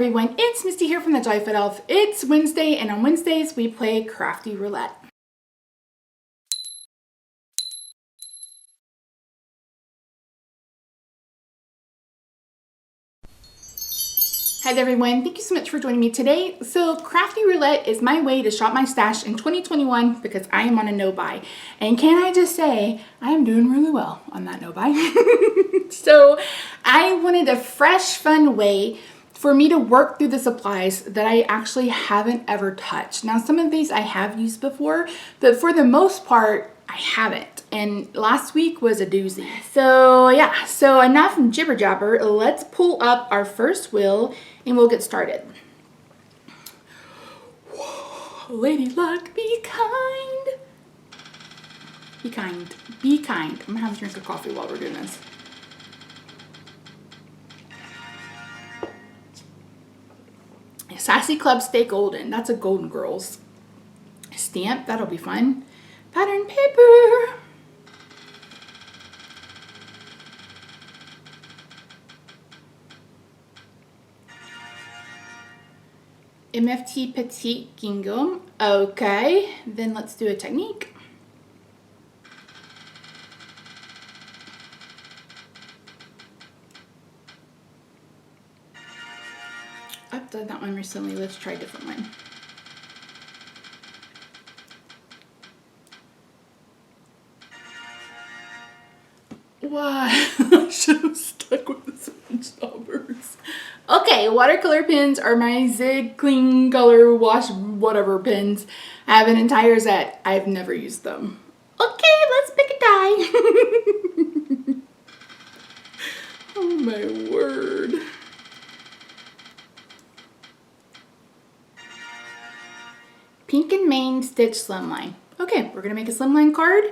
Everyone, it's Misty here from TheJollyFatElf. It's Wednesday, and on Wednesdays we play Crafty Roulette. Hi there everyone, thank you so much for joining me today. So Crafty Roulette is my way to shop my stash in 2021 because I am on a no buy. And can I just say, I am doing really well on that no buy. So I wanted a fresh, fun way for me to work through the supplies that I actually haven't ever touched. Now some of these I have used before, but for the most part, I haven't. And last week was a doozy. So yeah, so enough jibber jabber. Let's pull up our first wheel and we'll get started. Whoa, lady luck, be kind. Be kind, be kind. I'm gonna have a drink of coffee while we're doing this. Sassy Club Stay Golden. That's a Golden Girls stamp. That'll be fun. Pattern paper. MFT Petite Gingham. Okay, then let's do a technique. I've done that one recently. Let's try a different one. Why? I should have stuck with the sponge stoppers. Okay, watercolor pens are my Zig Clean Color Wash whatever pens. I have an entire set. I've never used them. Okay, let's pick a die. Oh my word. Pink and Main Stitch Slimline. Okay, we're gonna make a slimline card.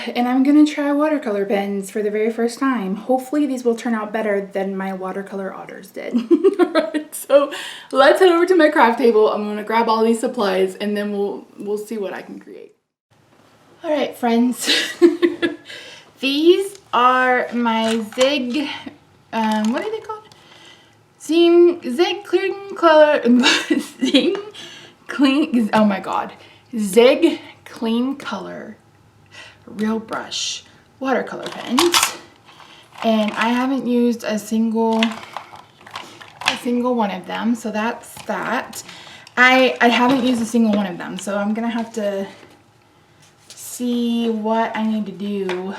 And I'm gonna try watercolor pens for the very first time. Hopefully these will turn out better than my watercolor otters did. Alright, so let's head over to my craft table. I'm gonna grab all these supplies and then we'll see what I can create. Alright friends, these are my Zig, what are they called? Zig Clean Color, Zig Clean, oh my god, Zig Clean Color Real Brush watercolor pens, and I haven't used a single one of them, so that's that. I haven't used a single one of them, so I'm gonna have to see what I need to do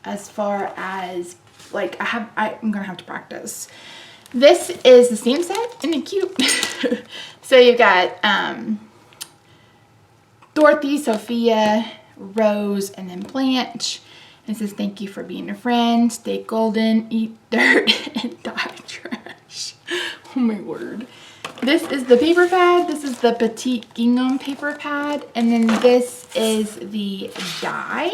as far as like I'm gonna have to practice. This is the stamp set. Isn't it cute? So you've got Dorothy, Sophia, Rose, and then Blanche. And it says, thank you for being a friend. Stay golden, eat dirt, and die trash. Oh my word. This is the paper pad. This is the Petite Gingham paper pad. And then this is the die.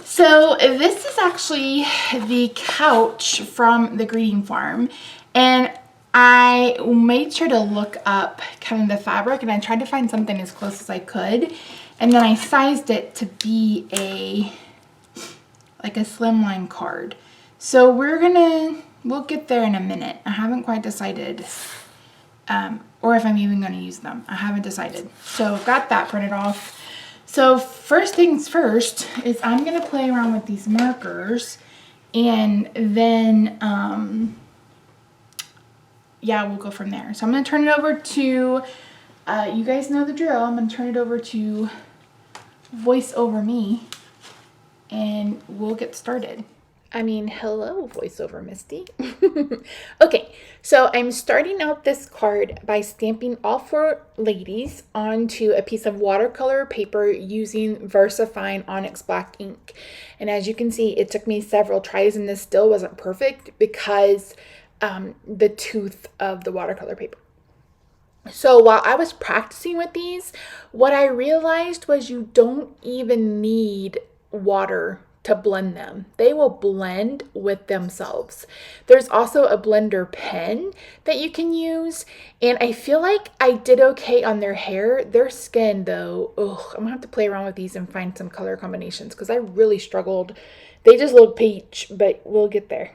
So this is actually the couch from the greeting farm. And I made sure to look up kind of the fabric, and I tried to find something as close as I could. And then I sized it to be like a slimline card. So we'll get there in a minute. I haven't quite decided, or if I'm even gonna use them. I haven't decided. So got that printed off. So first things first is I'm gonna play around with these markers, and then, yeah, we'll go from there. So I'm gonna turn it over to, you guys know the drill. I'm gonna turn it over to voice over me and we'll get started. I mean, hello, voiceover Misty. Okay, so I'm starting out this card by stamping all 4 ladies onto a piece of watercolor paper using VersaFine Onyx Black ink. And as you can see, it took me several tries and this still wasn't perfect because the tooth of the watercolor paper. So while I was practicing with these, what I realized was you don't even need water to blend them. They will blend with themselves. There's also a blender pen that you can use, and I feel like I did okay on their hair. Their skin though, ugh, I'm gonna have to play around with these and find some color combinations because I really struggled. They just look peach, but we'll get there.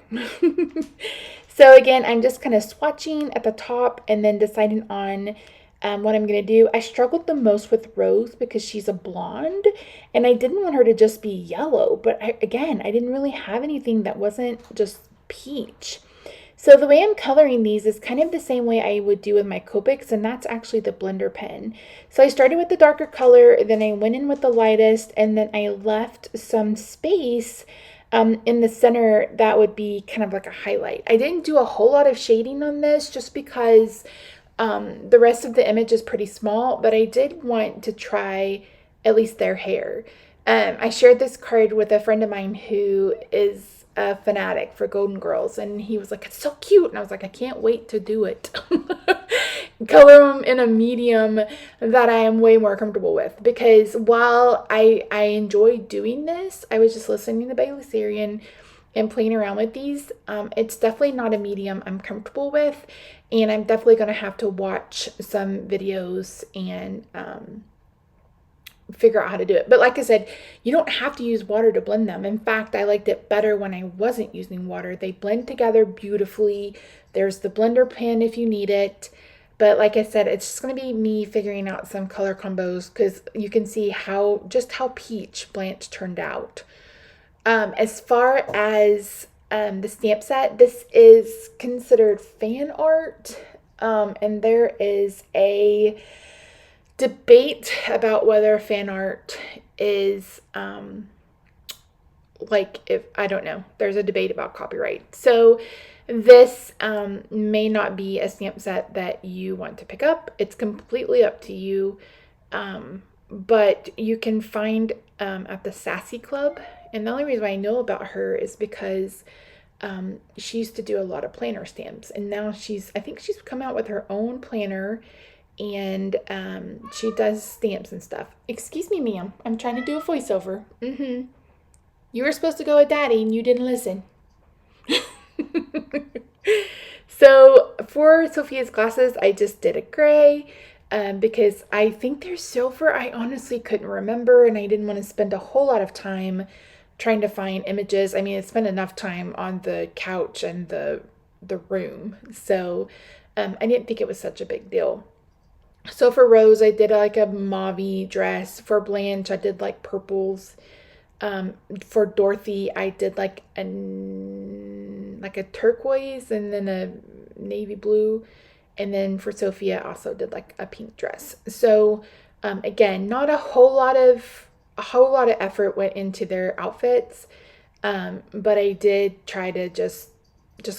So again, I'm just kind of swatching at the top and then deciding on what I'm going to do. I struggled the most with Rose because she's a blonde and I didn't want her to just be yellow. But again, I didn't really have anything that wasn't just peach. So the way I'm coloring these is kind of the same way I would do with my Copics, and that's actually the blender pen. So I started with the darker color, then I went in with the lightest, and then I left some space in the center that would be kind of like a highlight. I didn't do a whole lot of shading on this just because the rest of the image is pretty small, but I did want to try at least their hair. I shared this card with a friend of mine who is a fanatic for Golden Girls, and he was like, "It's so cute," and I was like, "I can't wait to do it." Color them in a medium that I am way more comfortable with, because while I enjoy doing this, I was just listening to Bailey Sarian and playing around with these. It's definitely not a medium I'm comfortable with, and I'm definitely going to have to watch some videos and figure out how to do it. But like I said, you don't have to use water to blend them. In fact, I liked it better when I wasn't using water. They blend together beautifully. There's the blender pen if you need it. But like I said, it's just going to be me figuring out some color combos, because you can see just how peach Blanche turned out. As far as the stamp set, this is considered fan art. And there is a debate about whether fan art is if I don't know, there's a debate about copyright. So this may not be a stamp set that you want to pick up. It's completely up to you. But you can find at the Sassy Club, and the only reason why I know about her is because she used to do a lot of planner stamps, and now I think she's come out with her own planner, and she does stamps and stuff. Excuse me, ma'am. I'm trying to do a voiceover. You were supposed to go with Daddy, and you didn't listen. So for Sophia's glasses, I just did a gray because I think they're silver. I honestly couldn't remember, and I didn't want to spend a whole lot of time trying to find images. I mean, I spent enough time on the couch and the room, so I didn't think it was such a big deal. So for Rose, I did like a mauve dress. For Blanche, I did like purples. For Dorothy, I did like a turquoise and then a navy blue. And then for Sophia, I also did like a pink dress. So again, not a whole lot of effort went into their outfits. But I did try to just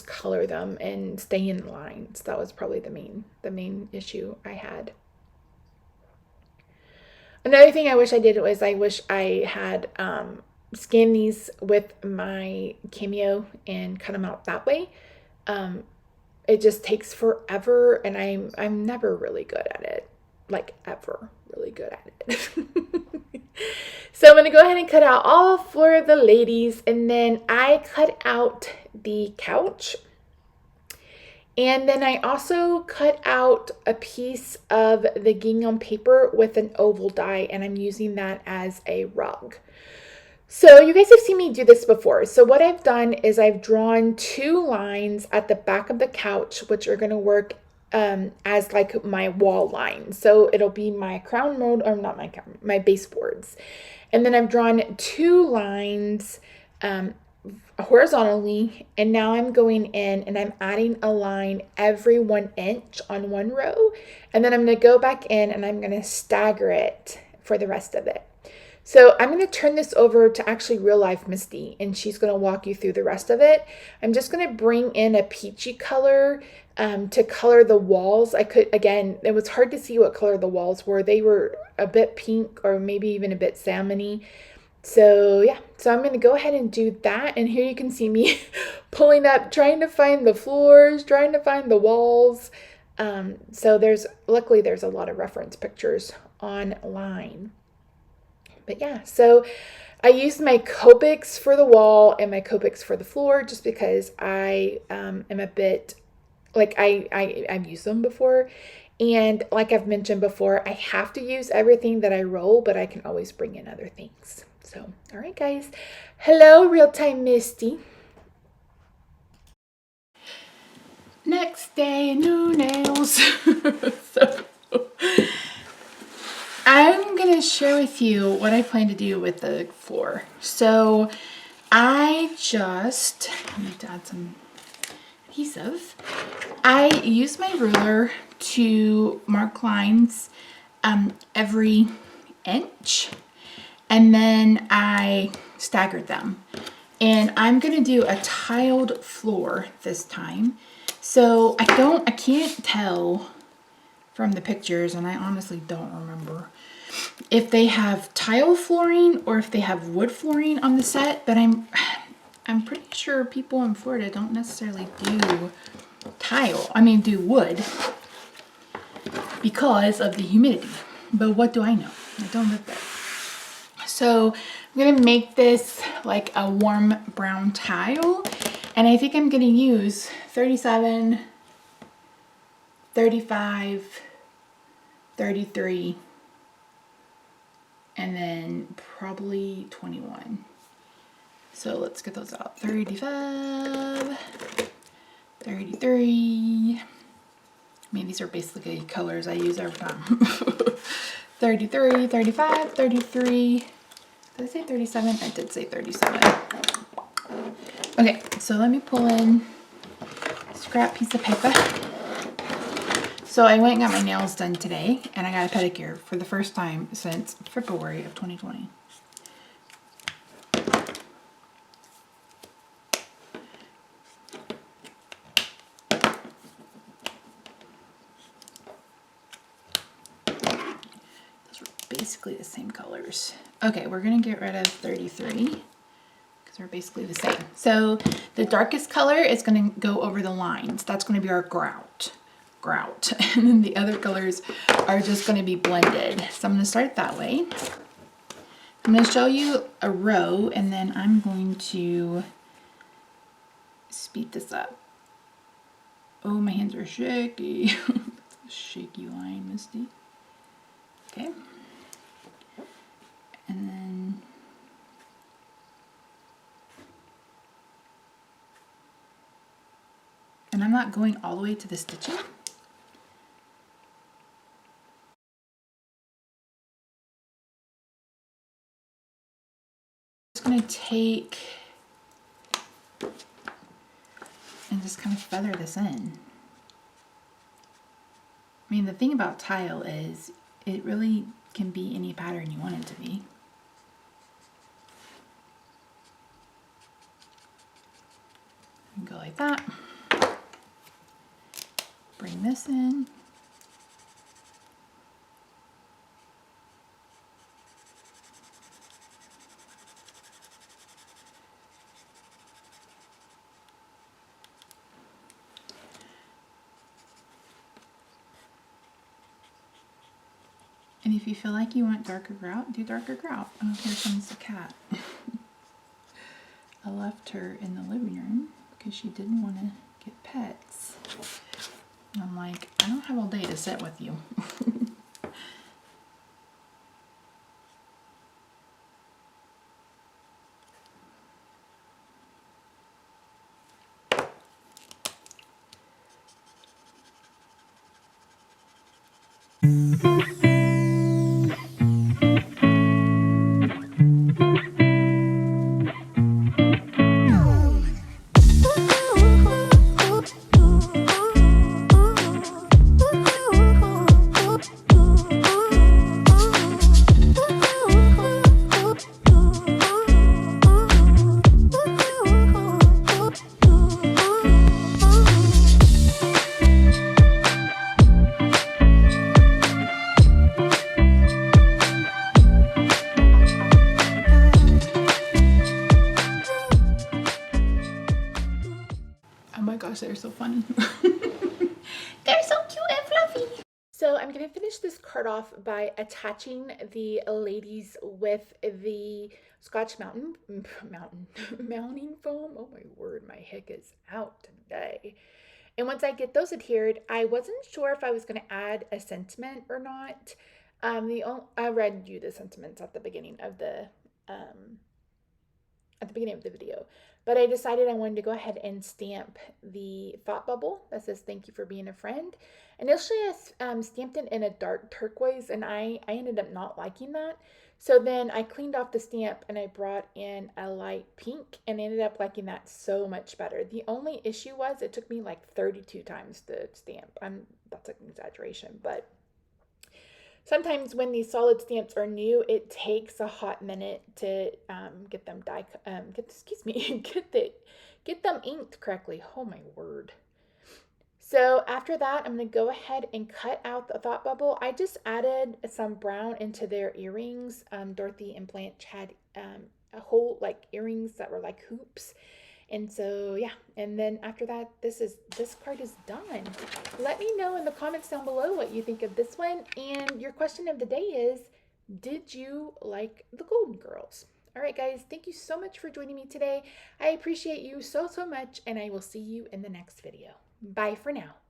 color them and stay in lines. That was probably the main issue I had. Another thing I wish I did was I wish I had scanned these with my Cameo and cut them out that way. It just takes forever, and I'm never really good at it, like ever really good at it. So I'm going to go ahead and cut out all four of the ladies, and then I cut out the couch. And then I also cut out a piece of the gingham paper with an oval die, and I'm using that as a rug. So you guys have seen me do this before. So what I've done is I've drawn 2 lines at the back of the couch, which are going to work as like my wall line. So it'll be my crown mold, or not my crown, my baseboards. And then I've drawn 2 lines horizontally, and now I'm going in and I'm adding a line every 1 inch on one row, and then I'm going to go back in and I'm going to stagger it for the rest of it. So I'm going to turn this over to actually real life Misty, and she's going to walk you through the rest of it. I'm just going to bring in a peachy color to color the walls. Again, it was hard to see what color the walls were. They were a bit pink or maybe even a bit salmony. So yeah, so I'm going to go ahead and do that. And here you can see me pulling up, trying to find the floors, trying to find the walls. So luckily there's a lot of reference pictures online. But yeah, so I used my Copics for the wall and my Copics for the floor just because I am a bit, like I've used them before. And like I've mentioned before, I have to use everything that I roll, but I can always bring in other things. So, all right, guys. Hello, Real Time Misty. Next day, new nails. So I'm gonna share with you what I plan to do with the floor. So I just need to add some adhesive. I use my ruler to mark lines every inch, and then I staggered them. And I'm gonna do a tiled floor this time. So I can't tell from the pictures, and I honestly don't remember if they have tile flooring or if they have wood flooring on the set, but I'm pretty sure people in Florida don't necessarily do do wood because of the humidity. But what do I know? I don't live there. So I'm gonna make this like a warm brown tile, and I think I'm gonna use 37, 35, 33, and then probably 21. So let's get those out. 35, 33. I mean, these are basically colors I use every time. 33, 35, 33. Did I say 37? I did say 37. Okay, so let me pull in a scrap piece of paper. So I went and got my nails done today, and I got a pedicure for the first time since February of 2020. Basically the same colors. Okay, we're gonna get rid of 33 because they're basically the same. So the darkest color is gonna go over the lines. That's gonna be our grout. And then the other colors are just gonna be blended. So I'm gonna start that way. I'm gonna show you a row, and then I'm going to speed this up. Oh, my hands are shaky. Shaky line, Misty. Okay. And then I'm not going all the way to the stitching. I'm just going to take and just kind of feather this in. I mean, the thing about tile is it really can be any pattern you want it to be. Go like that. Bring this in. And if you feel like you want darker grout, do darker grout. Oh, here comes the cat. I left her in the living room because she didn't want to get pets. And I'm like, I don't have all day to sit with you. Oh my gosh, they're so funny. They're so cute and fluffy. So I'm going to finish this card off by attaching the ladies with the Scotch mounting foam. Oh my word, my hick is out today. And once I get those adhered, I wasn't sure if I was going to add a sentiment or not. I read you the sentiments at the beginning of the video. But I decided I wanted to go ahead and stamp the thought bubble that says thank you for being a friend. Initially, I stamped it in a dark turquoise, and I ended up not liking that. So then I cleaned off the stamp and I brought in a light pink and ended up liking that so much better. The only issue was it took me like 32 times to stamp. That's an exaggeration, but sometimes when these solid stamps are new, it takes a hot minute to get them get them inked correctly. Oh my word. So after that, I'm going to go ahead and cut out the thought bubble. I just added some brown into their earrings. Dorothy and Blanche had a whole like earrings that were like hoops. And so, yeah, and then after that, this card is done. Let me know in the comments down below what you think of this one. And your question of the day is, did you like the Golden Girls? All right, guys, thank you so much for joining me today. I appreciate you so much, and I will see you in the next video. Bye for now.